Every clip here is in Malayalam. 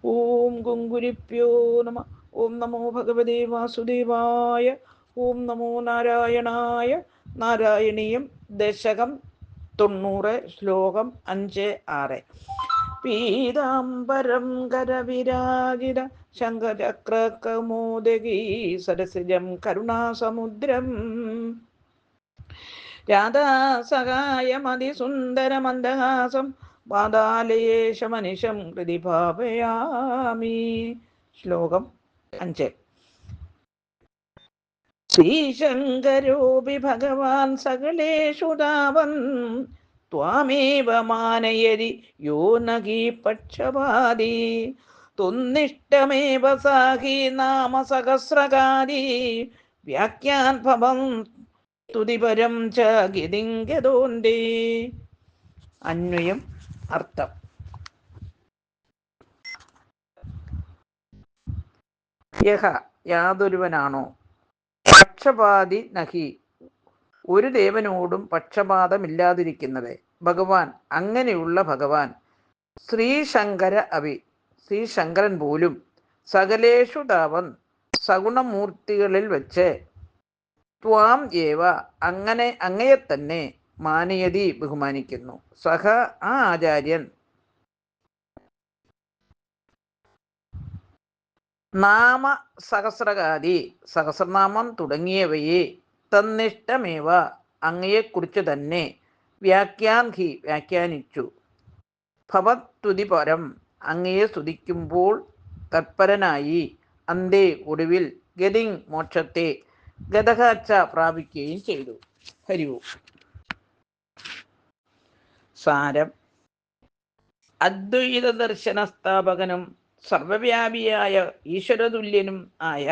ഓം ഗുങ്കുരിപ്യോ നമ. ഓം നമോ ഭഗവതേ വാസുദേവായ. ഓം നമോ നാരായണായ. നാരായണീയം ദശകം 90, ശ്ലോകം 5-6. പീതാംബരം കരവിരാജിത ശംഖചക്രകൗമോദഗീ സരസിജം കരുണാസമുദ്രം രാധാസഹായമതിസുന്ദരമന്ദഹാസം പാതാലയേശമനിശം ഹൃദി ഭാവയാമി. ശ്ലോകം 5. ശ്രീശങ്കരോപി ഭഗവാൻ സകലേഷു താവൻ ത്വാമേവ മാനയതി യോ നഹി പക്ഷപാതി തുന്നിഷ്ടമേവ സാഹി നാമ സഹസ്രകാരി വ്യാഖ്യാൻ ഭവം തുതിപരം ച ഗതിങ്കതോണ്ടേ. അന്വയം അർത്ഥം. യഹ യാതൊരുവനാണോ, പക്ഷപാതി നഹി ഒരു ദേവനോടും പക്ഷപാതമില്ലാതിരിക്കുന്നത്, ഭഗവാൻ അങ്ങനെയുള്ള ഭഗവാൻ, ശ്രീശങ്കര അഭി ശ്രീശങ്കരൻ പോലും, സകലേഷു താവൻ സഗുണമൂർത്തികളിൽ വച്ച്, ത്വാം ഏവ അങ്ങനെ അങ്ങയെ തന്നെ, മാനയതി ബഹുമാനിക്കുന്നു, സഹ ആ ആചാര്യൻ, നാമ സഹസ്രകാരി സഹസ്രനാമം തുടങ്ങിയവയെ, തന്നിഷ്ടമേവ അങ്ങയെക്കുറിച്ച് തന്നെ, വ്യാഖ്യാൻഹി വ്യാഖ്യാനിച്ചു, ഭവത്തുതി പരം അങ്ങയെ സ്തുതിക്കുമ്പോൾ തത്പരനായി, അന്തേ ഒടുവിൽ, ഗതിങ് മോക്ഷത്തെ, ഗതകാച്ച പ്രാപിക്കുകയും ചെയ്തു. ഹരി ഓം. സാരം. അദ്വൈത ദർശന സ്ഥാപകനും സർവവ്യാപിയായ ഈശ്വരതുല്യനും ആയ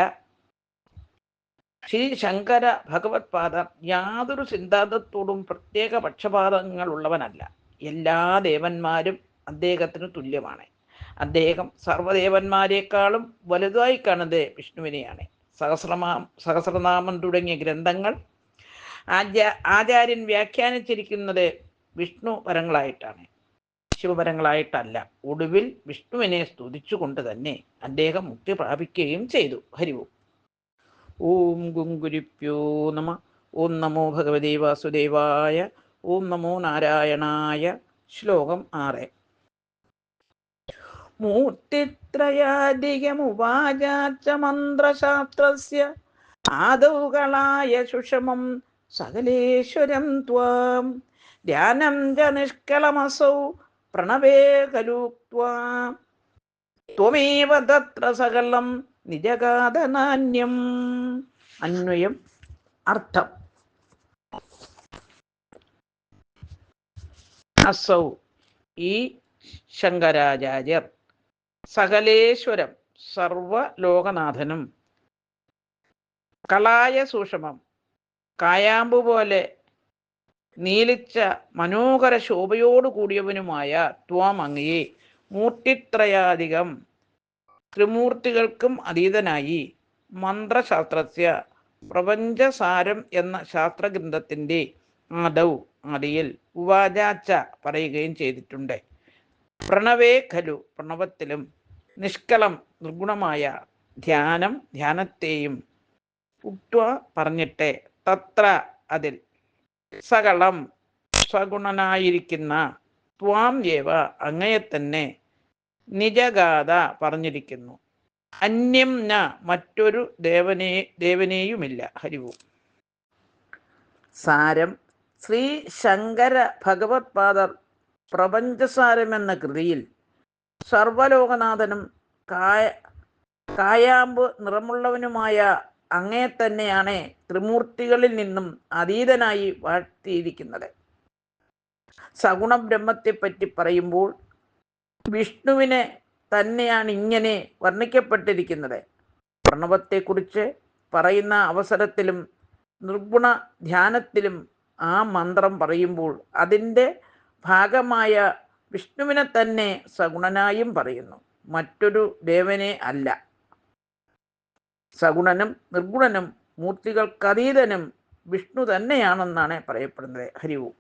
ശ്രീ ശങ്കര ഭഗവത്പാദർ യാതൊരു സിദ്ധാന്തത്തോടും പ്രത്യേക പക്ഷപാതങ്ങളുള്ളവനല്ല. എല്ലാ ദേവന്മാരും അദ്ദേഹത്തിന് തുല്യമാണ്. അദ്ദേഹം സർവ്വദേവന്മാരെക്കാളും വലുതായി കാണുന്നത് വിഷ്ണുവിനെയാണ്. സഹസ്രനാമം തുടങ്ങിയ ഗ്രന്ഥങ്ങൾ ആചാര്യൻ വ്യാഖ്യാനിച്ചിരിക്കുന്നത് വിഷ്ണു പരങ്ങളായിട്ടാണ്, ശിവപരങ്ങളായിട്ടല്ല. ഒടുവിൽ വിഷ്ണുവിനെ സ്തുതിച്ചുകൊണ്ട് തന്നെ അദ്ദേഹം മുക്തി പ്രാപിക്കുകയും ചെയ്തു. ഹരി ഓം. ഓം ഗുങ്കുരിപ്യോ നമ. ഓം നമോ ഭഗവതേ വാസുദേവായ. ഓം നമോ നാരായണായ. ശ്ലോകം 6. മൂർത്തിത്രയാധികമുപാച മന്ത്രശാസ്ത്രസ്യ ആദൗ കളായ സുഷമം സകലേശ്വരം ത്വാം ധ്യാനം ച നിഷ്കളമസൗ പ്രണവേ ഖലു ത്വമേവ തത്ര സകലം നിജഗാതനാന്യം. അന്വയം അർത്ഥം. അസൗ ഈ ശങ്കരാചാര്യർ, സകലേശ്വരം സർവലോകനാഥനും, കളായ സൂക്ഷ്മം കായാമ്പു പോലെ നീലിച്ച മനോഹര ശോഭയോടു കൂടിയവനുമായ ത്വാം അങ്ങയെ, മൂർത്തിത്രയാധികം ത്രിമൂർത്തികൾക്കും അതീതനായി, മന്ത്രശാസ്ത്രസ്യ പ്രപഞ്ചസാരം എന്ന ശാസ്ത്രഗ്രന്ഥത്തിൻ്റെ ആദൗ ആദിയിൽ, ഉവാചാച്ച പറയുകയും ചെയ്തിട്ടുണ്ട്, പ്രണവേ ഖലു പ്രണവത്തിലും, നിഷ്കളം നിർഗുണമായ ധ്യാനത്തെയും, ഉക്ത്വ പറഞ്ഞിട്ട്, തത്ര അതിൽ, സകളം സഗുണനായിരിക്കുന്ന, ത്വാം ഏവ അങ്ങയെ തന്നെ, നിജഗാഥ പറഞ്ഞിരിക്കുന്നു, അന്യം ന മറ്റൊരു ദേവനെയുമില്ല. ഹരി ഓം. സാരം. ശ്രീ ശങ്കര ഭഗവത്പാദർ പ്രപഞ്ചസാരം എന്ന കൃതിയിൽ സർവലോകനാഥനും കായാമ്പ് നിറമുള്ളവനുമായ അങ്ങയെ തന്നെയാണ് ത്രിമൂർത്തികളിൽ നിന്നും അതീതനായി വാഴ്ത്തിയിരിക്കുന്നത്. സഗുണബ്രഹ്മത്തെപ്പറ്റി പറയുമ്പോൾ വിഷ്ണുവിനെ തന്നെയാണ് ഇങ്ങനെ വർണ്ണിക്കപ്പെട്ടിരിക്കുന്നത്. പ്രണവത്തെക്കുറിച്ച് പറയുന്ന അവസരത്തിലും നിർഗുണ ധ്യാനത്തിലും ആ മന്ത്രം പറയുമ്പോൾ അതിൻ്റെ ഭാഗമായ വിഷ്ണുവിനെ തന്നെ സഗുണനായും പറയുന്നു, മറ്റൊരു ദേവനെ അല്ല. സഗുണനും നിർഗുണനും മൂർത്തികൾക്കതീതനും വിഷ്ണു തന്നെയാണെന്നാണ് പറയപ്പെടുന്നത്. ഹരി ഓം.